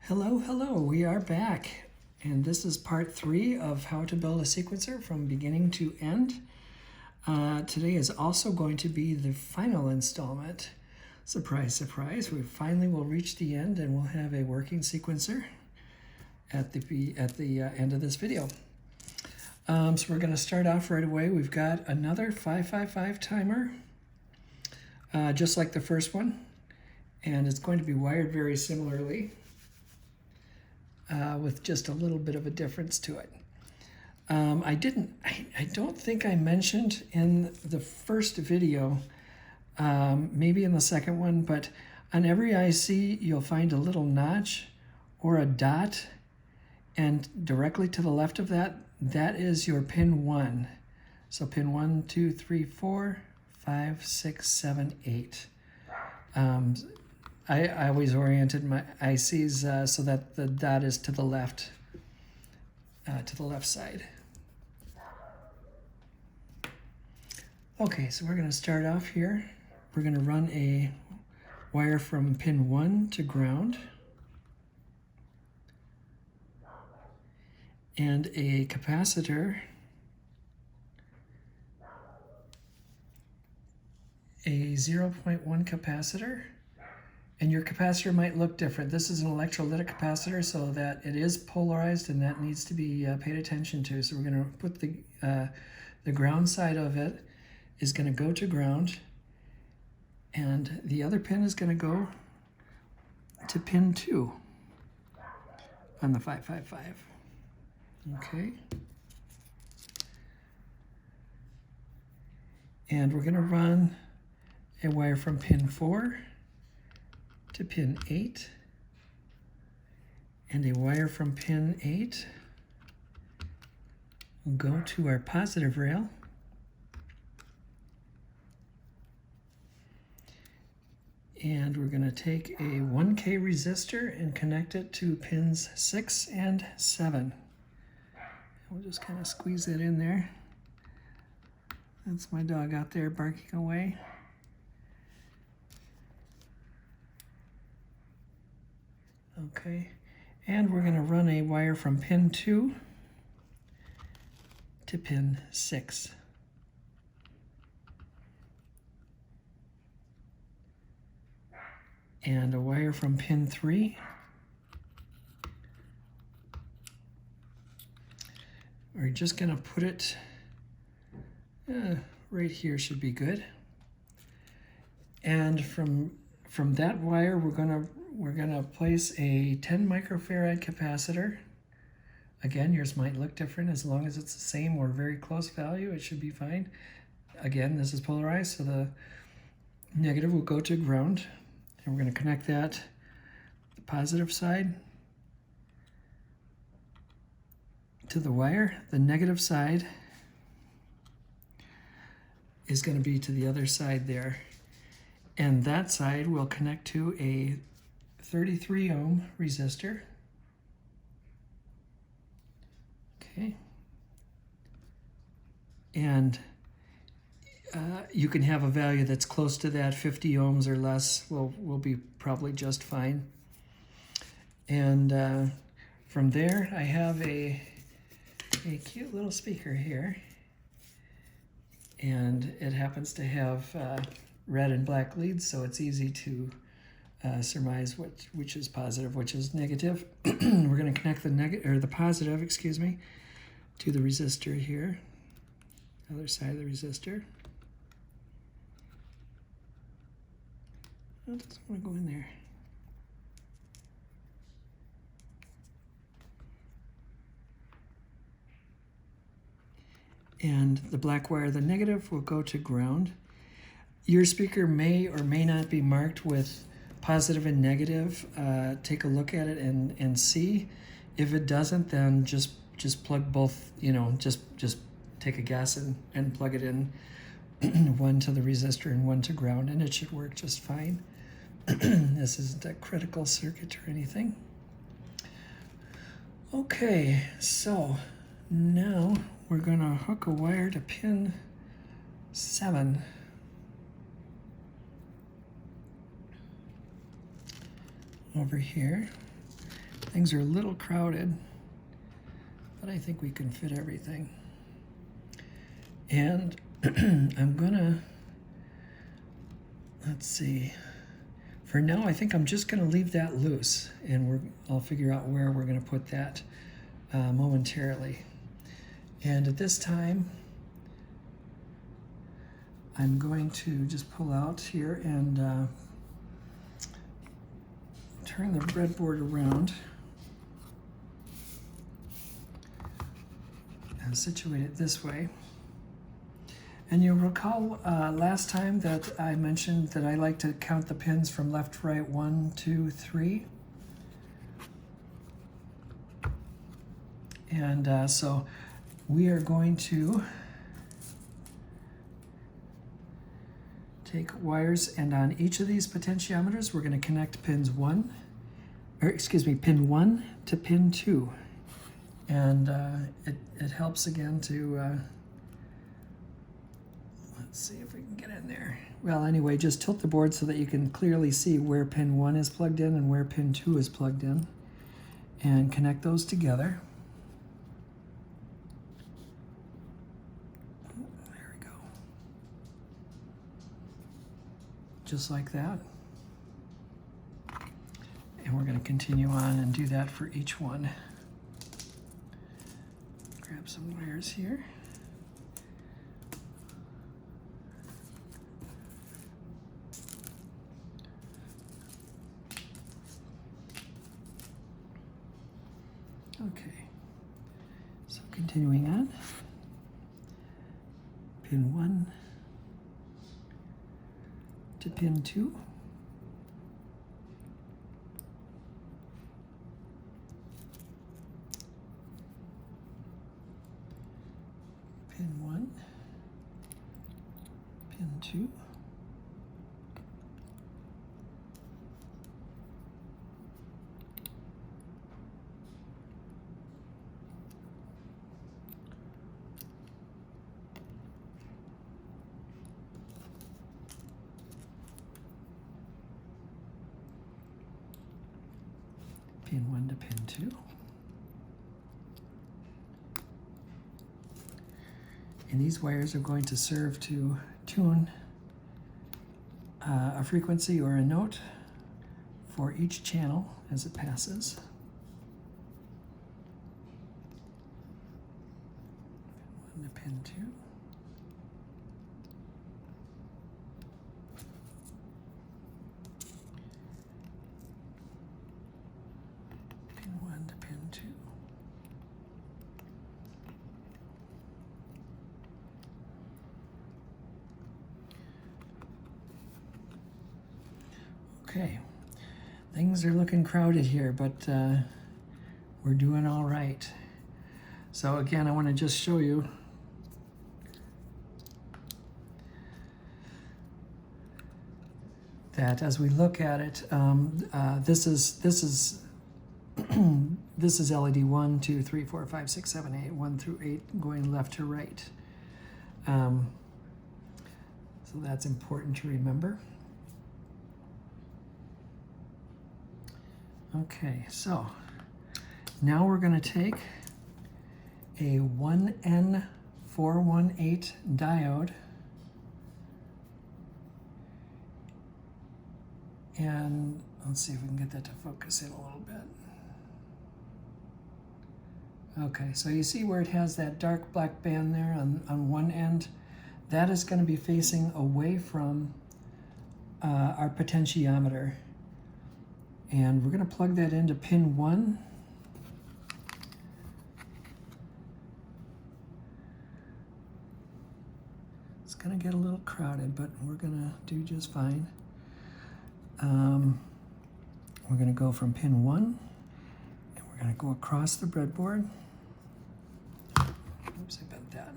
Hello, we are back, and this is part 3 of how to build a sequencer from beginning to end. Today is also going to be the final installment. Surprise, surprise, we finally will reach the end and we'll have a working sequencer at the end of this video. So we're going to start off right away. We've got another 555 timer, just like the first one, and it's going to be wired very similarly. With just a little bit of a difference to it. I don't think I mentioned in the first video, maybe in the second one, but on every IC you'll find a little notch or a dot, and directly to the left of that, that is your pin 1. So pin 1, 2, 3, 4, 5, 6, 7, 8. I always oriented my ICs so that the dot is to the left side. Okay, so we're going to start off here. We're going to run a wire from pin 1 to ground and a capacitor, a 0.1 capacitor. And your capacitor might look different. This is an electrolytic capacitor, so that it is polarized, and that needs to be paid attention to. So we're going to put the ground side of it is going to go to ground, and the other pin is going to go to pin 2 on the 555. Okay. And we're going to run a wire from pin 4 to pin 8, and a wire from pin 8 will go to our positive rail, and we're going to take a 1K resistor and connect it to pins 6 and 7. We'll just kind of squeeze it in there. That's my dog out there barking away. Okay, and we're going to run a wire from pin 2 to pin 6. And a wire from pin 3 we're just going to put it right here, should be good. And from that wire we're going to place a 10 microfarad capacitor. Again, yours might look different. As long as it's the same or very close value, it should be fine. Again, this is polarized, so the negative will go to ground. And we're going to connect that, the positive side, to the wire. The negative side is going to be to the other side there. And that side will connect to a 33 ohm resistor. Okay. And you can have a value that's close to that, 50 ohms or less will be probably just fine. And from there I have a cute little speaker here, and it happens to have red and black leads, so it's easy to surmise which is positive, which is negative. We're going to connect the positive, to the resistor here, other side of the resistor. Oh, it doesn't want to go in there. And the black wire, the negative, will go to ground. Your speaker may or may not be marked with positive and negative. Take a look at it and see. If it doesn't, then just plug both, just take a guess and plug it in, one to the resistor and one to ground, and it should work just fine. This isn't a critical circuit or anything. Okay, so now we're going to hook a wire to pin 7. Over here. Things are a little crowded, but I think we can fit everything. And I'm gonna, let's see. For now, I think I'm just gonna leave that loose, and I'll figure out where we're gonna put that momentarily. And at this time, I'm going to just pull out here and turn the breadboard around and situate it this way. And you'll recall last time that I mentioned that I like to count the pins from left to right, 1, 2, 3. And so we are going to take wires, and on each of these potentiometers, we're going to connect pin 1 to pin 2. And it helps again to, let's see if we can get in there. Well, anyway, just tilt the board so that you can clearly see where pin 1 is plugged in and where pin 2 is plugged in, and connect those together. There we go. Just like that. And we're going to continue on and do that for each one. Grab some wires here. Okay, so continuing on, pin 1 to pin 2. Pin 1, pin 2. Pin 1 to pin 2. And these wires are going to serve to tune a frequency or a note for each channel as it passes. Pin 1 to pin 2. Pin 1 to pin 2. Okay, things are looking crowded here, but we're doing all right. So again, I want to just show you that as we look at it, this is this is LED 1, 2, 3, 4, 5, 6, 7, 8, 1 through 8, going left to right. So that's important to remember. Okay, so now we're going to take a 1N418 diode and let's see if we can get that to focus in a little bit. Okay, so you see where it has that dark black band there on one end? That is going to be facing away from our potentiometer. And we're going to plug that into pin 1. It's going to get a little crowded, but we're going to do just fine. We're going to go from pin 1, and we're going to go across the breadboard. Oops, I bent that.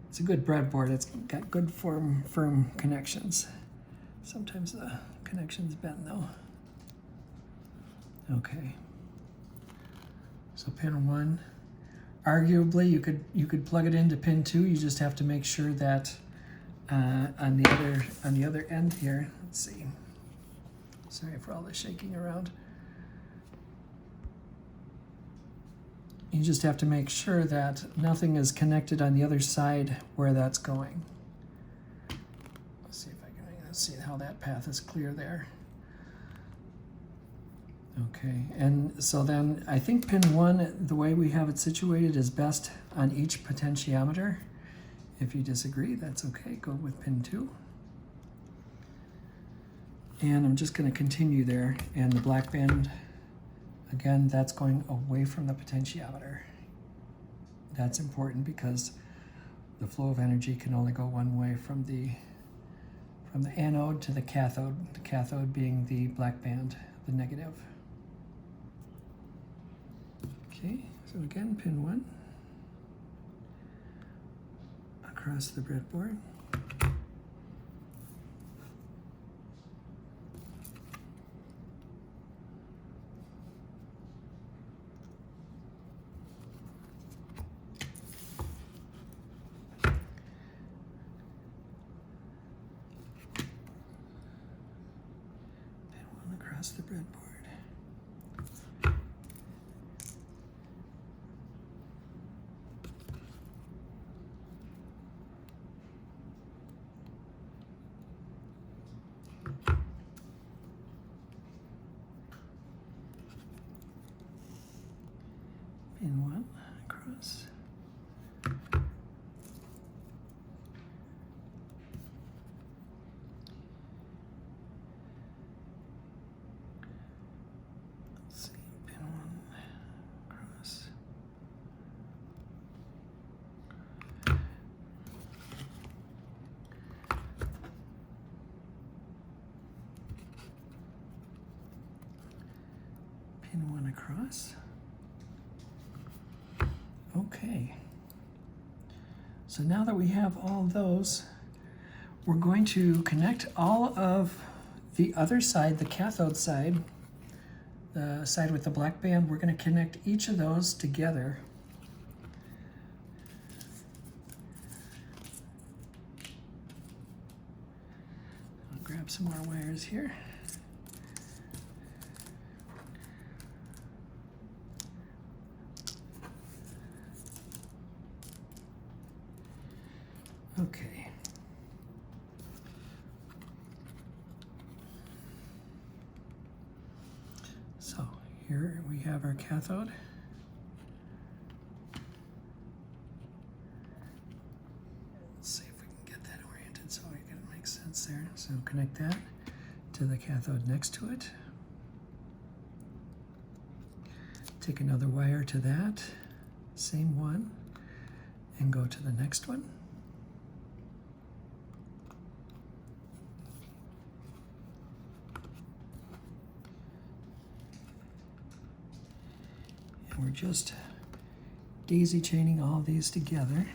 It's a good breadboard. It's got good firm connections. Sometimes the connections bend though. Okay. So pin 1. Arguably, you could plug it into pin 2. You just have to make sure that on the other end here. Let's see. Sorry for all the shaking around. You just have to make sure that nothing is connected on the other side where that's going. Let's see if I can, let's see how that path is clear there. Okay, and so then I think pin 1, the way we have it situated, is best on each potentiometer. If you disagree, that's okay, go with pin 2. And I'm just going to continue there, and the black band, again, that's going away from the potentiometer. That's important because the flow of energy can only go one way from the anode to the cathode being the black band, the negative. Okay, so again, pin 1 across the breadboard. Across the breadboard. Pin 1 across. Pin 1 across. Okay. So now that we have all those, we're going to connect all of the other side, the cathode side, the side with the black band. We're going to connect each of those together. I'll grab some more wires here. Okay. So here we have our cathode. Let's see if we can get that oriented so it makes sense there. So connect that to the cathode next to it. Take another wire to that, same one, and go to the next one. We're just daisy chaining all these together.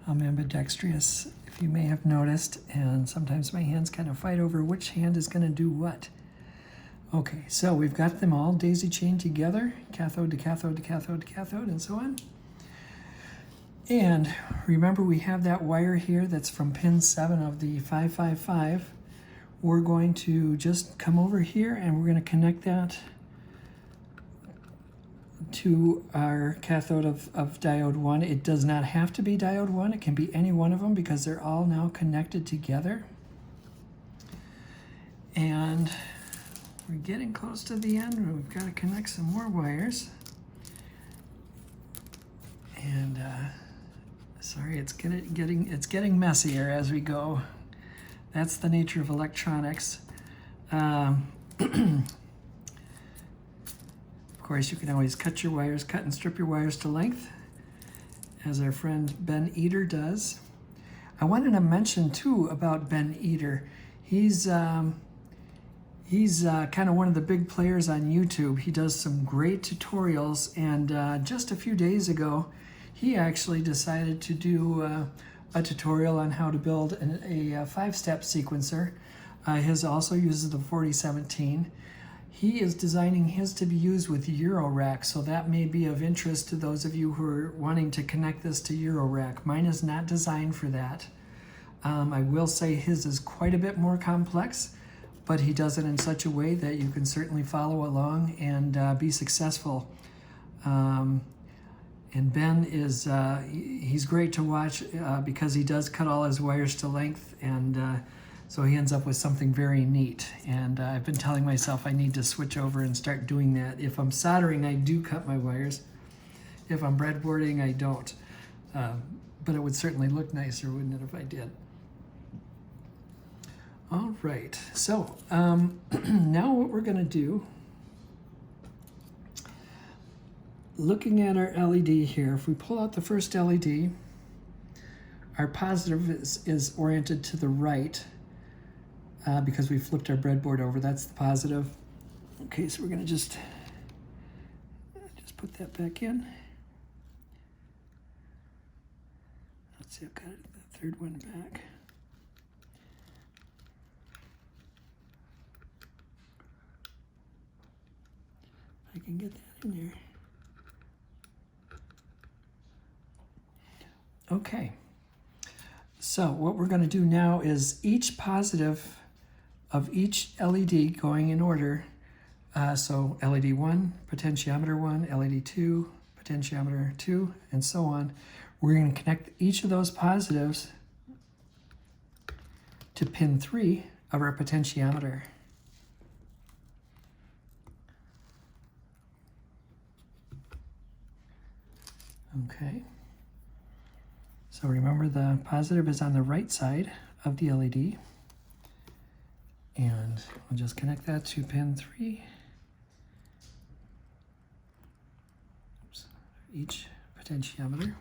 I'm ambidextrous, if you may have noticed, and sometimes my hands kind of fight over which hand is going to do what. Okay, so we've got them all daisy chained together, cathode to cathode to cathode to cathode, and so on. And remember, we have that wire here that's from pin 7 of the 555. We're going to just come over here and we're going to connect that to our cathode of diode 1. It does not have to be diode 1. It can be any one of them because they're all now connected together. And we're getting close to the end. We've got to connect some more wires. And sorry, it's getting messier as we go. That's the nature of electronics. Of course, you can always cut your wires, cut and strip your wires to length, as our friend Ben Eater does. I wanted to mention too about Ben Eater. He's kind of one of the big players on YouTube. He does some great tutorials, and just a few days ago, he actually decided to do a tutorial on how to build a 5-step sequencer. His also uses the 4017. He is designing his to be used with Eurorack, so that may be of interest to those of you who are wanting to connect this to Eurorack. Mine is not designed for that. I will say his is quite a bit more complex, but he does it in such a way that you can certainly follow along and be successful. And Ben is, he's great to watch because he does cut all his wires to length, and so he ends up with something very neat. And I've been telling myself I need to switch over and start doing that. If I'm soldering, I do cut my wires. If I'm breadboarding, I don't. But it would certainly look nicer, wouldn't it, if I did? All right, so now what we're going to do, looking at our LED here, if we pull out the first LED, our positive is oriented to the right because we flipped our breadboard over. That's the positive. Okay, so we're going to just put that back in. Let's see, I've got the third one back. I can get that in there. Okay. So what we're going to do now is each positive of each LED going in order. So LED 1, potentiometer 1, LED 2, potentiometer 2, and so on. We're going to connect each of those positives to pin 3 of our potentiometer. Okay, so remember the positive is on the right side of the LED, and we'll just connect that to pin 3. Oops, each potentiometer.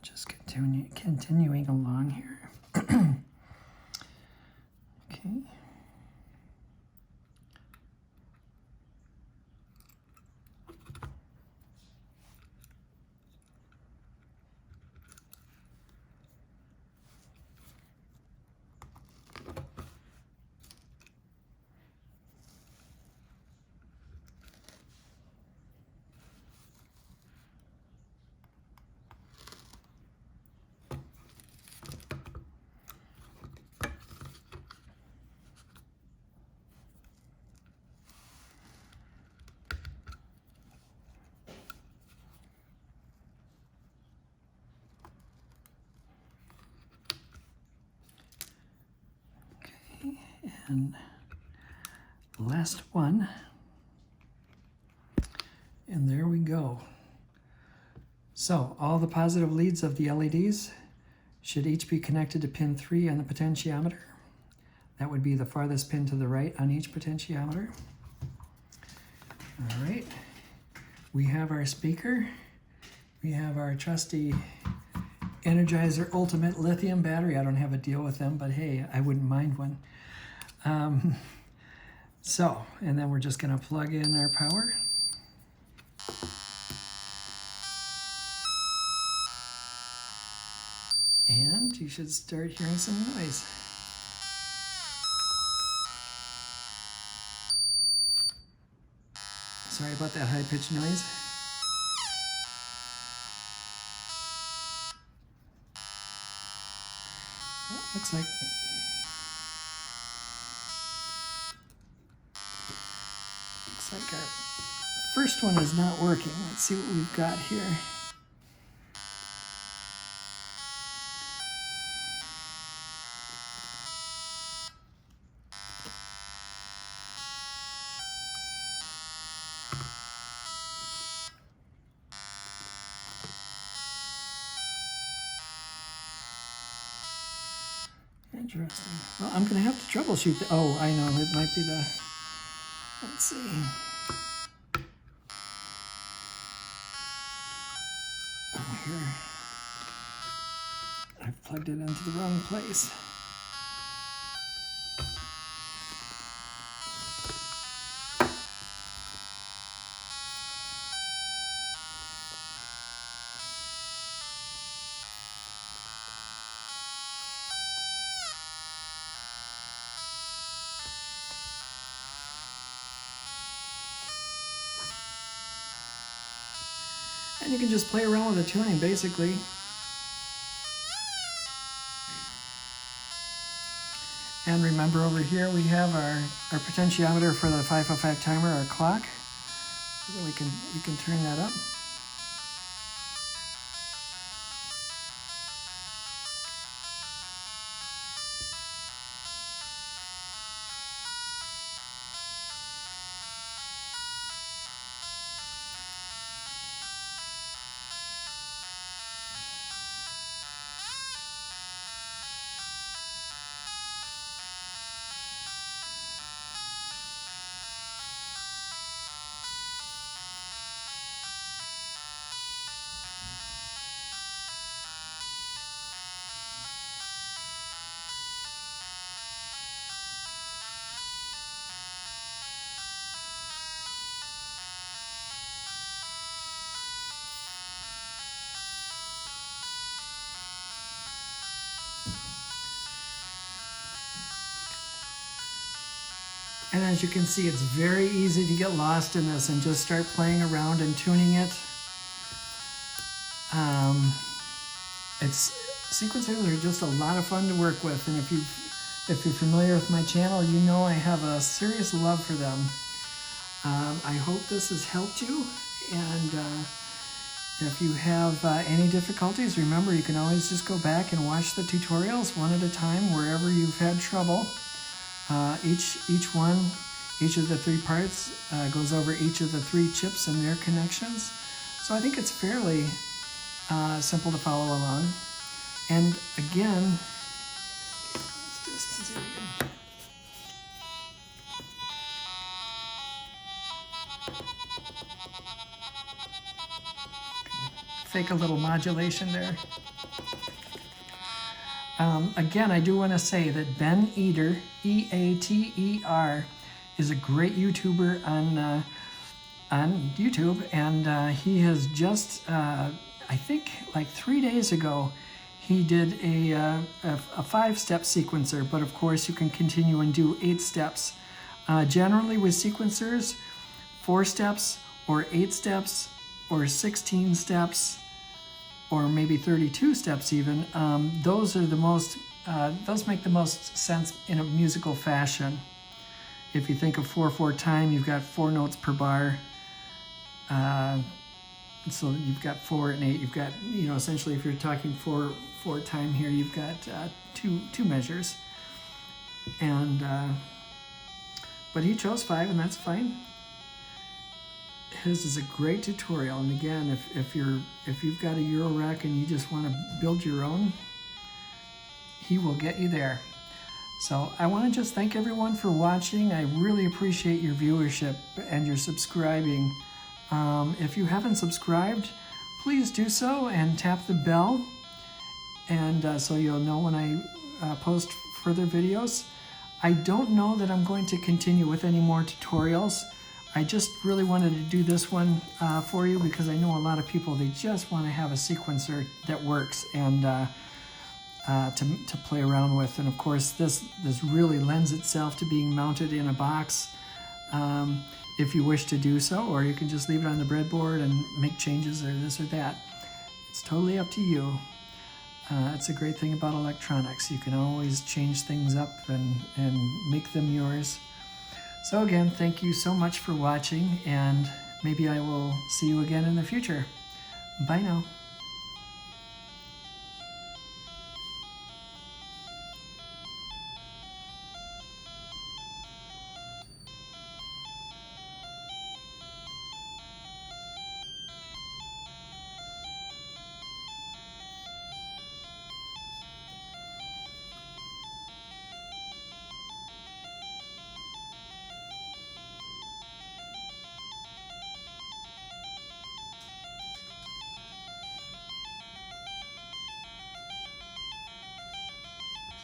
Just continuing along here. Okay. And last one, and there we go. So all the positive leads of the LEDs should each be connected to pin 3 on the potentiometer. That would be the farthest pin to the right on each potentiometer. All right, we have our speaker. We have our trusty Energizer Ultimate lithium battery. I don't have a deal with them, but hey, I wouldn't mind one. And then we're just going to plug in our power. And you should start hearing some noise. Sorry about that high-pitched noise. Well, looks like our first one is not working. Let's see what we've got here. Interesting. Well, I'm going to have to troubleshoot the... Oh, I know. It might be the... Let's see. Oh, here. I've plugged it into the wrong place. And you can just play around with the tuning, basically. And remember, over here we have our potentiometer for the 505 timer, our clock. So we can turn that up. And as you can see, it's very easy to get lost in this and just start playing around and tuning it. Sequencers are just a lot of fun to work with, and if you're familiar with my channel, you know I have a serious love for them. I hope this has helped you, and if you have any difficulties, remember you can always just go back and watch the tutorials one at a time wherever you've had trouble. Each of the three parts goes over each of the three chips and their connections. So I think it's fairly simple to follow along. And again, let's just zoom in. Fake a little modulation there. Again, I do want to say that Ben Eater, E-A-T-E-R, is a great YouTuber on YouTube, and he has just, I think, like 3 days ago, he did a 5-step sequencer, but of course you can continue and do 8 steps. Generally with sequencers, 4 steps or 8 steps or 16 steps or maybe 32 steps even, those are the most, those make the most sense in a musical fashion. If you think of 4/4 time, you've got 4 notes per bar. So you've got 4 and 8. You've got, you know, essentially if you're talking 4/4 time here, you've got two measures. And but he chose 5, and that's fine. His is a great tutorial, and again, if you've got a Euro rack and you just want to build your own, he will get you there. So I want to just thank everyone for watching. I really appreciate your viewership and your subscribing. If you haven't subscribed, please do so and tap the bell, and so you'll know when I post further videos. I don't know that I'm going to continue with any more tutorials. I just really wanted to do this one for you because I know a lot of people, they just want to have a sequencer that works and to play around with. And of course, this really lends itself to being mounted in a box if you wish to do so, or you can just leave it on the breadboard and make changes or this or that. It's totally up to you. It's a great thing about electronics. You can always change things up and make them yours. So again, thank you so much for watching, and maybe I will see you again in the future. Bye now.